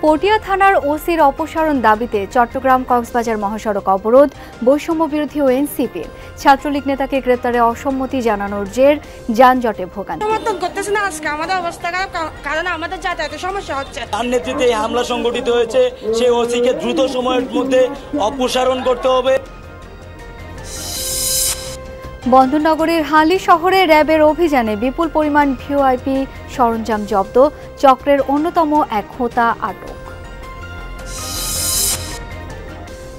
পটিয়া থানার ওসির অপসারণ দাবিতে চট্টগ্রাম কক্সবাজার মহাসড়ক অবরোধ, বৈষম্য বিরোধী ও এনসিপির ছাত্রলীগ নেতাকে গ্রেপ্তারে অসম্মতি জানানোর জের যানজটে ভোগান্তি। সমর্থন করতেছে না আজকে আমাদের অবস্থা খারাপ, কারণ আমাদের যাতায়াতের সমস্যা হচ্ছে। তার নেতৃত্বে এই হামলা সংগঠিত হয়েছে, সেই ওসিকে দ্রুত সময়ের মধ্যে অপসারণ করতে হবে। বন্দরনগরীর হালি শহরে র্যাবের অভিযানে বিপুল পরিমাণ ভিওআইপি সরঞ্জাম জব্দ, চক্রের অন্যতম এক হোতা আটক।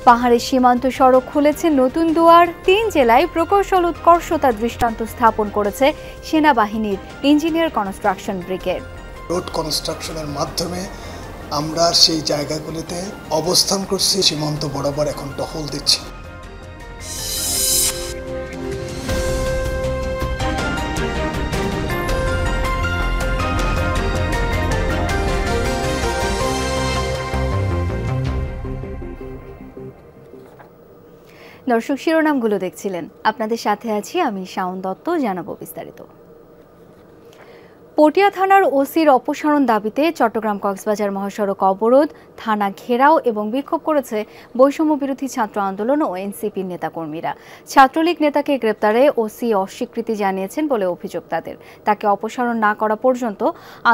পাহাড়ের সীমান্ত সড়ক খুলেছে নতুন দুয়ার, ৩ জেলায় প্রকৌশল উৎকর্ষতা দৃষ্টান্ত স্থাপন করেছে সেনাবাহিনীর ইঞ্জিনিয়ার কনস্ট্রাকশন ব্রিগেড। রোড কনস্ট্রাকশনের মাধ্যমে আমরা সেই জায়গাগুলিতে অবস্থান করছি, সীমান্ত বরাবর এখন টহল দিচ্ছি। দর্শক, শিরোনামগুলো দেখছিলেন, আপনাদের সাথে আছি আমি শাওন দত্ত। জানাবো বিস্তারিত। পটিয়া থানার ওসির অপসারণ দাবিতে চট্টগ্রাম কক্সবাজার মহাসড়ক অবরোধ, থানা ঘেরাও এবং বিক্ষোভ করেছে বৈষম্য বিরোধী ছাত্র আন্দোলন ও এনসিপির নেতাকর্মীরা। ছাত্রলীগ নেতাকে গ্রেপ্তারে ওসি অস্বীকৃতি জানিয়েছেন বলে অভিযোগ তাদের। তাকে অপসারণ না করা পর্যন্ত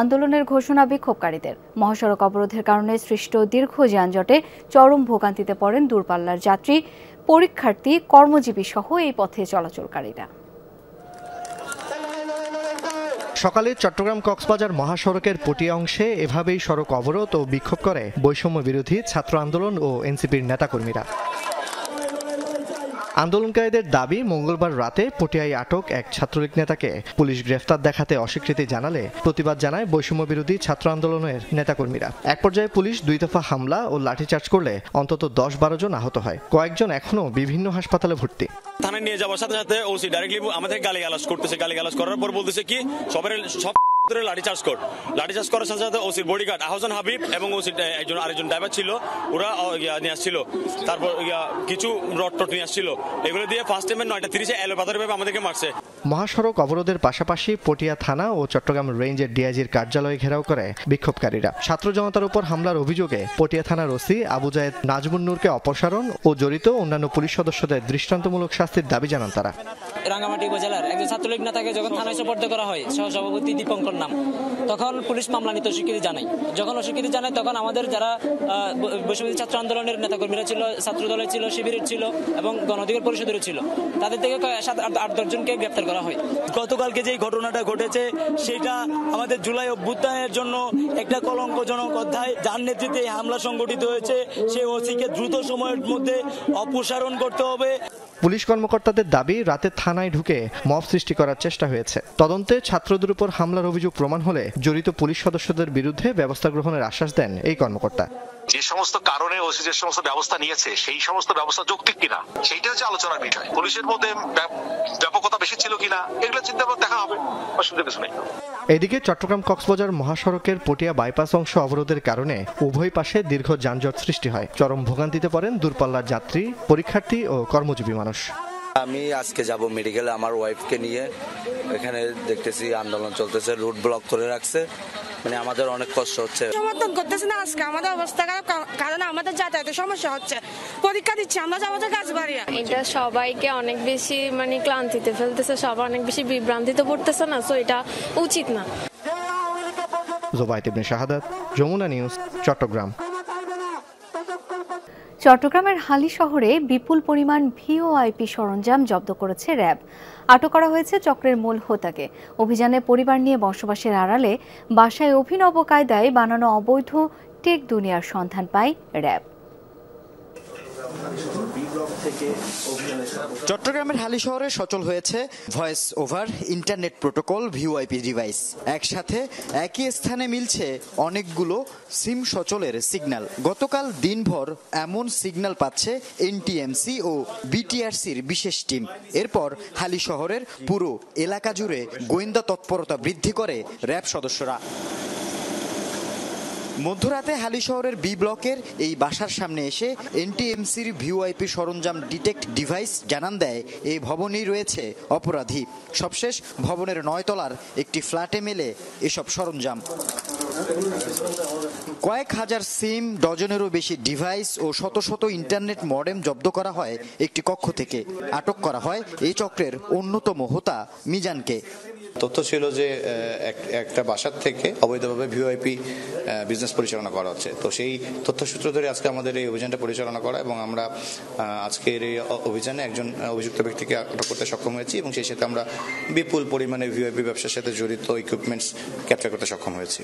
আন্দোলনের ঘোষণা বিক্ষোভকারীদের। মহাসড়ক অবরোধের কারণে সৃষ্ট দীর্ঘ যানজটে চরম ভোগান্তিতে পড়েন দূরপাল্লার যাত্রী, পরীক্ষার্থী, কর্মজীবী সহ এই পথে চলাচলকারীরা। সকালে চট্টগ্রাম কক্সবাজার মহাসড়কের পটিয়া অংশে এভাবেই সড়ক অবরোধ ও বিক্ষোভ করে বৈষম্য বিরোধী ছাত্র আন্দোলন ও এনসিপির নেতাকর্মীরা। আন্দোলনকারীদের দাবি, মঙ্গলবার রাতে পটিয়ায় আটক এক ছাত্রলীগ নেতাকে পুলিশ গ্রেফতার দেখাতে অস্বীকৃতি জানালে প্রতিবাদ জানায় বৈষম্য বিরোধী ছাত্র আন্দোলনের নেতাকর্মীরা। এক পর্যায়ে পুলিশ 2 দফা হামলা ও লাঠিচার্জ করলে অন্তত 10-12 জন আহত হয়। কয়েকজন এখনো বিভিন্ন হাসপাতালে ভর্তি। থানায় নিয়ে যাওয়ার সাথে সাথে ওসি ডাইরেক্টলি আমাদের গালিগালাজ করতেছে। গালিগালাজ করার পর বলতেছে কি সব লাঠিচার্জ করার সাথে সাথে ওসির বডিগার্ড আহসান হাবিব এবং ওসির আরেকজন ড্রাইভার ছিল, ওরা নিয়ে আসছিল। তারপর কিছু রড টট নিয়ে আসছিল, এগুলো দিয়ে ফার্স্ট টাইমে 9:30 এলোপাতারিভাবে আমাদেরকে মারছে। মহাসড়ক অবরোধের পাশাপাশি পটিয়া থানা ও চট্টগ্রাম রেঞ্জের ডিআইজির কার্যালয়ে ঘেরাও করে বিক্ষোভকারীরা। ছাত্র জনতার উপর হামলার অভিযোগে পটিয়া থানার ওসি আবু জায়েদ নাজমুন নূরকে অপসারণ ও জড়িত অন্যান্য পুলিশ সদস্যদের দৃষ্টান্তমূলক শাস্তির দাবি জানান তারা। রাঙ্গামাটি উপজেলার একজন ছাত্রলীগ নেতাকে যখন থানায় সোপর্দ করা হয় সহসভাপতি দীপঙ্কর নাম, তখন পুলিশ মামলা নিতে অস্বীকৃতি জানায়। যখন অস্বীকৃতি জানায় তখন আমাদের যারা বৈষম্য ছাত্র আন্দোলনের নেতাকর্মীরা ছিল, ছাত্র দলের ছিল, শিবিরের ছিল এবং গণ অধিকার পরিষদেরও ছিল, তাদের থেকে 8-10 জনকে গ্রেপ্তার করা হয়। গতকালকে যে ঘটনাটা ঘটেছে সেটা আমাদের জুলাই অভ্যুত্থানের জন্য একটা কলঙ্কজনক অধ্যায়। যার নেতৃত্বে এই হামলা সংগঠিত হয়েছে, সেই ওসিকে দ্রুত সময়ের মধ্যে অপসারণ করতে হবে। পুলিশ কর্মকর্তাদের দাবি, রাতে থানায় ঢুকে মব সৃষ্টি করার চেষ্টা হয়েছে। তদন্তে ছাত্রদের উপর হামলার অভিযোগ প্রমাণ হলে জড়িত পুলিশ সদস্যদের বিরুদ্ধে ব্যবস্থা গ্রহণের আশ্বাস দেন এই কর্মকর্তা। যে সমস্ত কারণে ওসি যে সমস্ত ব্যবস্থা নিয়েছে সেই সমস্ত ব্যবস্থা যৌক্তিক কিনা সেইটা হচ্ছে আলোচনার বিষয়। পুলিশের মধ্যে ব্যাপকতা বেশি ছিল কিনা এগুলো চিন্তা করে দেখা হবে, অসুবিধা কিছু নেই। এদিকে চট্টগ্রাম কক্সবাজার মহাসড়কের পটিয়া বাইপাস অংশ অবরোধের কারণে উভয় পাশে দীর্ঘ যানজট সৃষ্টি হয়। চরম ভোগান্তিতে পড়েন দূরপাল্লার যাত্রী, পরীক্ষার্থী ও কর্মজীবী মানুষ। আমি আজকে যাব মেডিকেলে আমার ওয়াইফকে নিয়ে। এখানে দেখতেছি আন্দোলন চলতেছে, রুট ব্লক করে রাখছে, মানে আমাদের অনেক কষ্ট হচ্ছে। সমর্থন করতেছে না আজকে আমাদের অবস্থা খারাপ, কারণ আমাদের যাতায়াতের সমস্যা হচ্ছে। পরীক্ষা দিচ্ছি, আমরা যাবো গাছবাড়িয়া। এটা সবাইকে অনেক বেশি ক্লান্তিতে ফেলতেছে, সবাই অনেক বেশি বিভ্রান্তিতে পড়তেছে না, সো এটা উচিত না। জোবায়েত ইবনে শাহাদাত, যমুনা নিউজ, চট্টগ্রাম। চট্টগ্রামের হালি শহরে বিপুল পরিমাণ ভিওআইপি সরঞ্জাম জব্দ করেছে র্যাব। আটক করা হয়েছে চক্রের মূল হোতাকে। অভিযানে পরিবার নিয়ে বসবাসের আড়ালে বাসায় অভিনব কায়দায় বানানো অবৈধ টেক দুনিয়ার সন্ধান পায় র্যাব। চট্টগ্রামের হালি শহরে সচল হয়েছে voice over internet protocol VoIP device. একসাথে একই স্থানে মিলছে অনেকগুলো সিম সচলের সিগন্যাল। গতকাল দিনভর এমন সিগন্যাল পাচ্ছে এনটিএমসি ও বিটিআরসির বিশেষ টিম। এরপর হালি শহরের পুরো এলাকা জুড়ে গোয়েন্দা তৎপরতা বৃদ্ধি করে র্যাব সদস্যরা। মধ্যরাতে হালি শহরের বি ব্লকের এই বাসার সামনে এসে এনটিএমসির ভিওআইপি সরঞ্জাম ডিটেক্ট ডিভাইস জানান দেয় এই ভবনেই রয়েছে অপরাধী। সবশেষ ভবনের 9 তলার একটি ফ্ল্যাটে মেলে এসব সরঞ্জাম। কয়েক হাজার সিম, ডজনেরও বেশি ডিভাইস ও শত শত ইন্টারনেট মডেম জব্দ করা হয় একটি কক্ষ থেকে। আটক করা হয় এই চক্রের অন্যতম হোতা মিজানকে। তথ্য ছিল যে একটা বাসার থেকে অবৈধভাবে ভিওআইপি বিজনেস পরিচালনা করা হচ্ছে। তো সেই তথ্যসূত্র ধরে আজকে আমাদের এই অভিযানটা পরিচালনা করা এবং আমরা আজকের এই অভিযানে একজন অভিযুক্ত ব্যক্তিকে আটক করতে সক্ষম হয়েছি এবং সেই সাথে আমরা বিপুল পরিমাণে ভিওআইপি ব্যবসার সাথে জড়িত ইকুইপমেন্টস ক্যাপচার করতে সক্ষম হয়েছি।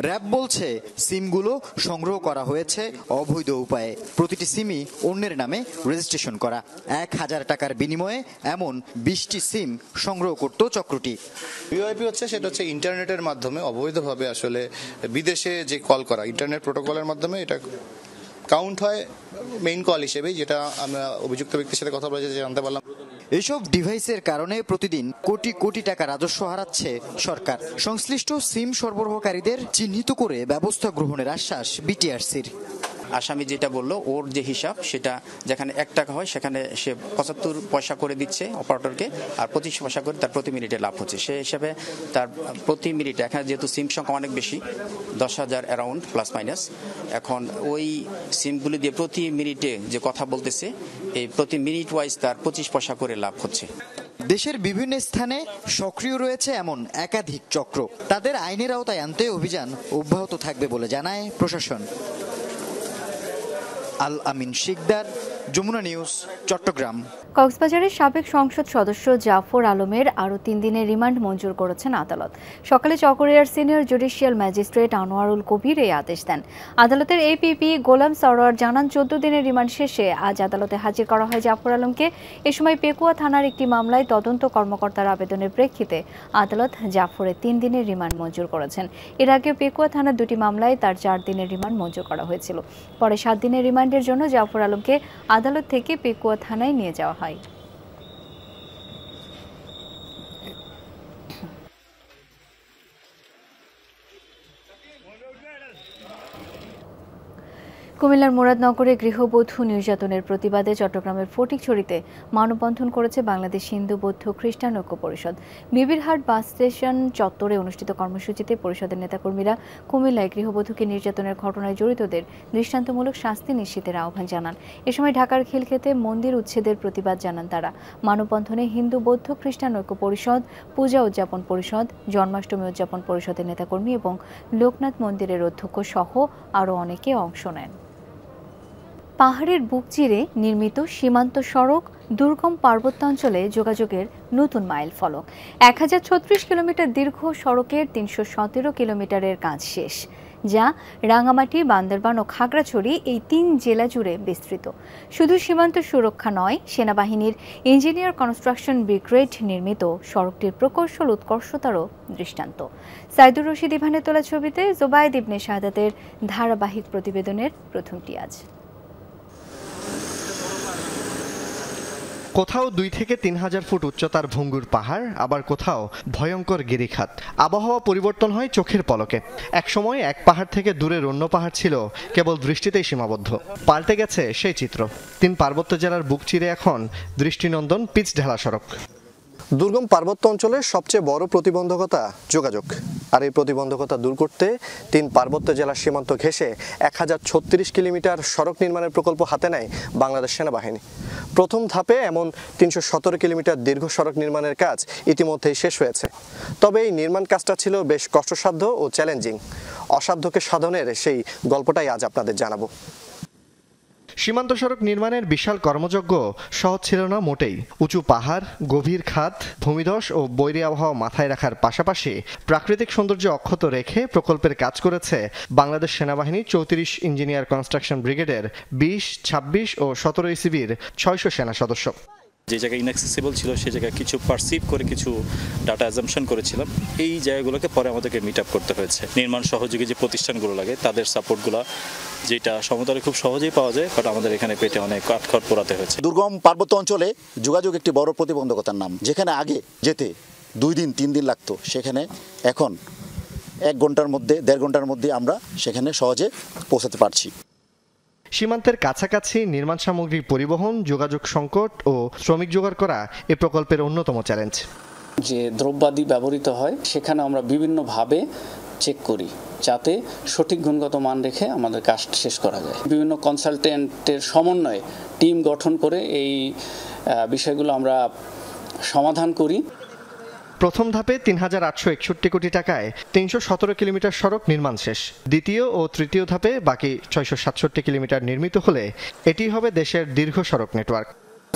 র্যাব বলছে সিমগুলো সংগ্রহ করা হয়েছে অবৈধ উপায়ে। প্রতিটি সিমই অন্যের নামে রেজিস্ট্রেশন করা। 1000 টাকার বিনিময়ে এমন 20টি সিম সংগ্রহ করত চক্রটি। ভিওআইপি সেটা হচ্ছে ইন্টারনেটের মাধ্যমে অবৈধভাবে আসলে বিদেশে যে কল করা, ইন্টারনেট প্রোটোকলের মাধ্যমে এটা কাউন্ট হয় মেইন কল হিসেবে, যেটা আমরা অভিযুক্ত ব্যক্তির সাথে কথা বলে জানতে পারলাম। এসব ডিভাইসের কারণে প্রতিদিন কোটি কোটি টাকা রাজস্ব হারাচ্ছে সরকার। সংশ্লিষ্ট সিম সরবরাহকারীদের চিহ্নিত করে ব্যবস্থা গ্রহণের আশ্বাস বিটিআরসির। আসামি যেটা বললো, ওর যে হিসাব সেটা যেখানে 1 টাকা হয় সেখানে সে 75 পয়সা করে দিচ্ছে অপারেটরকে, আর 25 পয়সা করে তার প্রতি মিনিটে লাভ হচ্ছে। সে হিসাবে তার প্রতি মিনিটে, এখানে যেহেতু সিম সংখ্যা অনেক বেশি, 10,000 অ্যারাউন্ড প্লাস মাইনাস, এখন ওই সিমগুলি দিয়ে প্রতি মিনিটে যে কথা বলতেছে, এই প্রতি মিনিট ওয়াইজ তার 25 পয়সা করে লাভ হচ্ছে। দেশের বিভিন্ন স্থানে সক্রিয় রয়েছে এমন একাধিক চক্র। তাদের আইনের আওতায় আনতে অভিযান অব্যাহত থাকবে বলে জানায় প্রশাসন। আল আমিন শিকদার, যমুনা নিউজ, চট্টগ্রাম। কক্সবাজারের সাবেক সংসদ সদস্য জাফর আলমের আরও 3 দিনের রিমান্ড মঞ্জুর করেছেন আদালত। সকালে চকরিয়ার সিনিয়র জুডিশিয়াল ম্যাজিস্ট্রেট আনোয়ারুল কবির এই আদেশ দেন। আদালতের এপিপি গোলাম সরোয়ার জানান, 14 দিনের রিমান্ড শেষে আজ আদালতে হাজির করা হয় জাফর আলমকে। এ সময় পেকুয়া থানার একটি মামলায় তদন্ত কর্মকর্তার আবেদনের প্রেক্ষিতে আদালত জাফরের 3 দিনের রিমান্ড মঞ্জুর করেছেন। এর আগে পেকুয়া থানার 2টি মামলায় তার 4 দিনের রিমান্ড মঞ্জুর করা হয়েছিল। পরে 7 দিনের রিমান্ডের জন্য জাফর আলমকে আদালত থেকে পেকুয়া থানায় নিয়ে যাওয়া হয়। কুমিল্লার মুরাদনগরে গৃহবধূ নির্যাতনের প্রতিবাদে চট্টগ্রামের ফটিকছড়িতে মানববন্ধন করেছে বাংলাদেশ হিন্দু বৌদ্ধ খ্রিস্টান ঐক্য পরিষদ। বিবিরহাট বাস স্টেশন চত্বরে অনুষ্ঠিত কর্মসূচিতে পরিষদের নেতাকর্মীরা কুমিল্লায় গৃহবধূকে নির্যাতনের ঘটনায় জড়িতদের দৃষ্টান্তমূলক শাস্তি নিশ্চিতের আহ্বান জানান। এ সময় ঢাকার খিলক্ষেতে মন্দির উচ্ছেদের প্রতিবাদ জানান তারা। মানববন্ধনে হিন্দু বৌদ্ধ খ্রিস্টান ঐক্য পরিষদ, পূজা উদযাপন পরিষদ, জন্মাষ্টমী উদযাপন পরিষদের নেতাকর্মী এবং লোকনাথ মন্দিরের অধ্যক্ষ সহ আরও অনেকে অংশ নেন। পাহাড়ের বুক চিরে নির্মিত সীমান্ত সড়ক দুর্গম পার্বত্যাঞ্চলে যোগাযোগের নতুন মাইল ফলক। 1036 কিলোমিটার দীর্ঘ সড়কের 317 কিলোমিটারের কাজ শেষ, যা রাঙামাটি, বান্দরবান ও খাগড়াছড়ি এই 3 জেলা জুড়ে বিস্তৃত। শুধু সীমান্ত সুরক্ষা নয়, সেনাবাহিনীর ইঞ্জিনিয়ার কনস্ট্রাকশন ব্রিগেড নির্মিত সড়কটির প্রকৌশল উৎকর্ষতারও দৃষ্টান্ত। সাইদুর রশিদ ইভানের তোলা ছবিতে জোবায়েদ ইবনে শাহাদাতের ধারাবাহিক প্রতিবেদনের প্রথমটি আজ। কোথাও 2 থেকে 3 হাজার ফুট উচ্চতার ভঙ্গুর পাহাড়, আবার কোথাও ভয়ঙ্কর গিরিখাত। আবহাওয়া পরিবর্তন হয় চোখের পলকে। একসময় এক পাহাড় থেকে দূরের অন্য পাহাড় ছিল কেবল দৃষ্টিতেই সীমাবদ্ধ। পাল্টে গেছে সেই চিত্র। 3 পার্বত্য জেলার বুক চিরে এখন দৃষ্টিনন্দন পিচ ঢালা সড়ক। দুর্গম পার্বত্য অঞ্চলের সবচেয়ে বড় প্রতিবন্ধকতা যোগাযোগ। আর এই প্রতিবন্ধকতা দূর করতে 3 পার্বত্য জেলার সীমান্ত ঘেঁষে 1036 কিলোমিটার সড়ক নির্মাণের প্রকল্প হাতে নেয় বাংলাদেশ সেনাবাহিনী। প্রথম ধাপে এমন 317 কিলোমিটার দীর্ঘ সড়ক নির্মাণের কাজ ইতিমধ্যেই শেষ হয়েছে। তবে এই নির্মাণ কাজটা ছিল বেশ কষ্টসাধ্য ও চ্যালেঞ্জিং। অসাধ্যকে সাধনের সেই গল্পটাই আজ আপনাদের জানাবো। সীমান্ত সড়ক নির্মাণের বিশাল কর্মযজ্ঞ সহজ ছিল না মোটেই। উঁচু পাহাড়, গভীর খাত, ভূমিধস ও বৈরী আবহাওয়া মাথায় রাখার পাশাপাশি প্রাকৃতিক সৌন্দর্য অক্ষত রেখে প্রকল্পের কাজ করেছে বাংলাদেশ সেনাবাহিনী 34 ইঞ্জিনিয়ার কনস্ট্রাকশন ব্রিগেডের 20, 26 ও 17 ইসিবির 600 সেনা সদস্য। যে জায়গায় ইনঅ্যাক্সেসিবল ছিল সে জায়গায় কিছু পারসিভ করে কিছু ডাটা অ্যাজাম্পশন করেছিলাম। এই জায়গাগুলোকে পরে আমাদেরকে মিট আপ করতে হয়েছে। নির্মাণ সহযোগী যে প্রতিষ্ঠানগুলো লাগে তাদের সাপোর্টগুলো, যেটা সমতলে খুব সহজেই পাওয়া যায়, বাট আমাদের এখানে পেটে অনেক কাঠখড় পোড়াতে হয়েছে। দুর্গম পার্বত্য অঞ্চলে যোগাযোগ একটি বড় প্রতিবন্ধকতার নাম। যেখানে আগে যেতে 2 দিন 3 দিন লাগতো, সেখানে এখন 1 ঘন্টার মধ্যে 1.5 ঘন্টার মধ্যে আমরা সেখানে সহজে পৌঁছাতে পারছি। সীমান্তের কাছাকাছি নির্মাণ সামগ্রী পরিবহন, যোগাযোগ সংকট ও শ্রমিক জোগাড় করা এ প্রকল্পের অন্যতম চ্যালেঞ্জ। যে দ্রব্যাদি ব্যবহৃত হয় সেখানে আমরা বিভিন্নভাবে চেক করি যাতে সঠিক গুণগত মান রেখে আমাদের কাজ শেষ করা যায়। বিভিন্ন কনসালটেন্টের সমন্বয়ে টিম গঠন করে এই বিষয়গুলো আমরা সমাধান করি। প্রথম ধাপে ৩,৮৬১ কোটি টাকায় ৩১৭ কিলোমিটার সড়ক নির্মাণ শেষ। দ্বিতীয় ও তৃতীয় ধাপে বাকি ৬৬৭ কিলোমিটার নির্মিত হলে এটি হবে দেশের দীর্ঘ সড়ক নেটওয়ার্ক।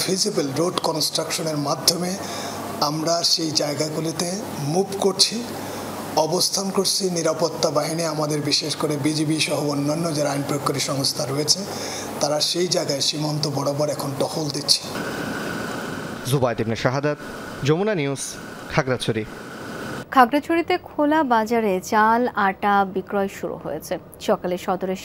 ফিজিবল রোড কনস্ট্রাকশনের মাধ্যমে আমরা সেই জায়গাগুলিতে মুভ করছি, অবস্থান করছি। নিরাপত্তা বাহিনী আমাদের, বিশেষ করে বিজিবি সহ অন্যান্য যারা আইন প্রয়োগকারী সংস্থা রয়েছে, তারা সেই জায়গায় সীমান্ত বরাবর এখন টহল দিচ্ছে। জুবায়েদ ইবনে শাহাদাত, যমুনা নিউজ, খাগড়াছড়ি। খাগড়াছড়িতে খোলা বাজারে চাল আটা বিক্রয় শুরু হয়েছে। সকালে সদরের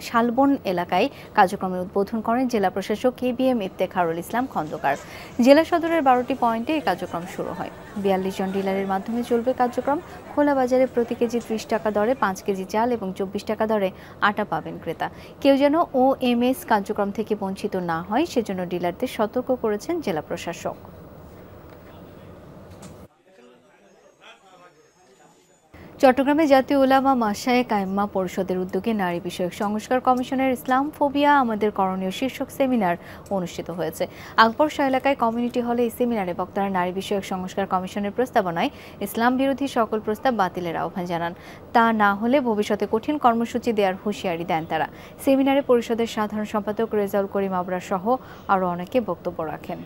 শালবন এলাকায় কার্যক্রমের উদ্বোধন করেন জেলা প্রশাসক KBM ইফতেখারুল ইসলাম খন্দকার। জেলা সদরের 12টি পয়েন্টে এই কার্যক্রম শুরু হয়। 42 জন ডিলারের মাধ্যমে চলবে কার্যক্রম। খোলা বাজারে প্রতি কেজি 30 টাকা দরে 5 কেজি চাল এবং 24 টাকা দরে আটা পাবেন ক্রেতা। কেউ যেন OMS কার্যক্রম থেকে বঞ্চিত না হয় সেজন্য ডিলারদের সতর্ক করেছেন জেলা প্রশাসক। চট্টগ্রামে জাতীয় উলামা মাশায়েখ আইম্মা পরিষদের উদ্যোগে নারী বিষয়ক সংস্কার কমিশনের ইসলাম ফোবিয়া আমাদের করণীয় শীর্ষক সেমিনার অনুষ্ঠিত হয়েছে। আকবর শাহ এলাকায় কমিউনিটি হলে এই সেমিনারে বক্তারা নারী বিষয়ক সংস্কার কমিশনের প্রস্তাবনায় ইসলাম বিরোধী সকল প্রস্তাব বাতিলের আহ্বান জানান। তা না হলে ভবিষ্যতে কঠিন কর্মসূচি দেওয়ার হুঁশিয়ারি দেন তারা। সেমিনারে পরিষদের সাধারণ সম্পাদক রেজাউল করিম আবরার সহ আরও অনেকে বক্তব্য রাখেন।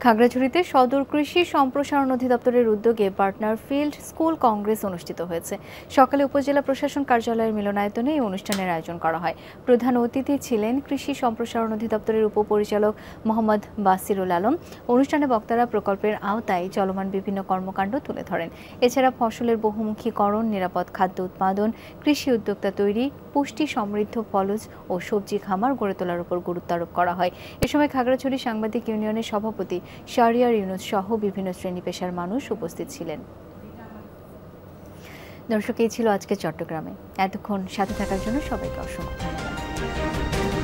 খাগড়াছড়িতে সদর কৃষি সম্প্রসারণ অধিদপ্তরের উদ্যোগে পার্টনার ফিল্ড স্কুল কংগ্রেস অনুষ্ঠিত হয়েছে। সকালে উপজেলা প্রশাসন কার্যালয়ের মিলনায়তনে এই অনুষ্ঠানের আয়োজন করা হয়। প্রধান অতিথি ছিলেন কৃষি সম্প্রসারণ অধিদপ্তরের উপপরিচালক মোহাম্মদ বাসিরুল আলম। অনুষ্ঠানে বক্তারা প্রকল্পের আওতায় চলমান বিভিন্ন কর্মকাণ্ড তুলে ধরেন। এছাড়া ফসলের বহুমুখীকরণ, নিরাপদ খাদ্য উৎপাদন, কৃষি উদ্যোক্তা তৈরি, পুষ্টি সমৃদ্ধ ফলজ ও সবজি খামার গড়ে তোলার উপর গুরুত্ব আরোপ করা হয়। এ সময় খাগড়াছড়ি সাংবাদিক ইউনিয়নের সভাপতি শাহরিয়ার ইউনুস সহ বিভিন্ন শ্রেণী পেশার মানুষ উপস্থিত ছিলেন। দর্শক, এই ছিল আজকে চট্টগ্রামে। এতক্ষণ সাথে থাকার জন্য সবাইকে অসংখ্য ধন্যবাদ।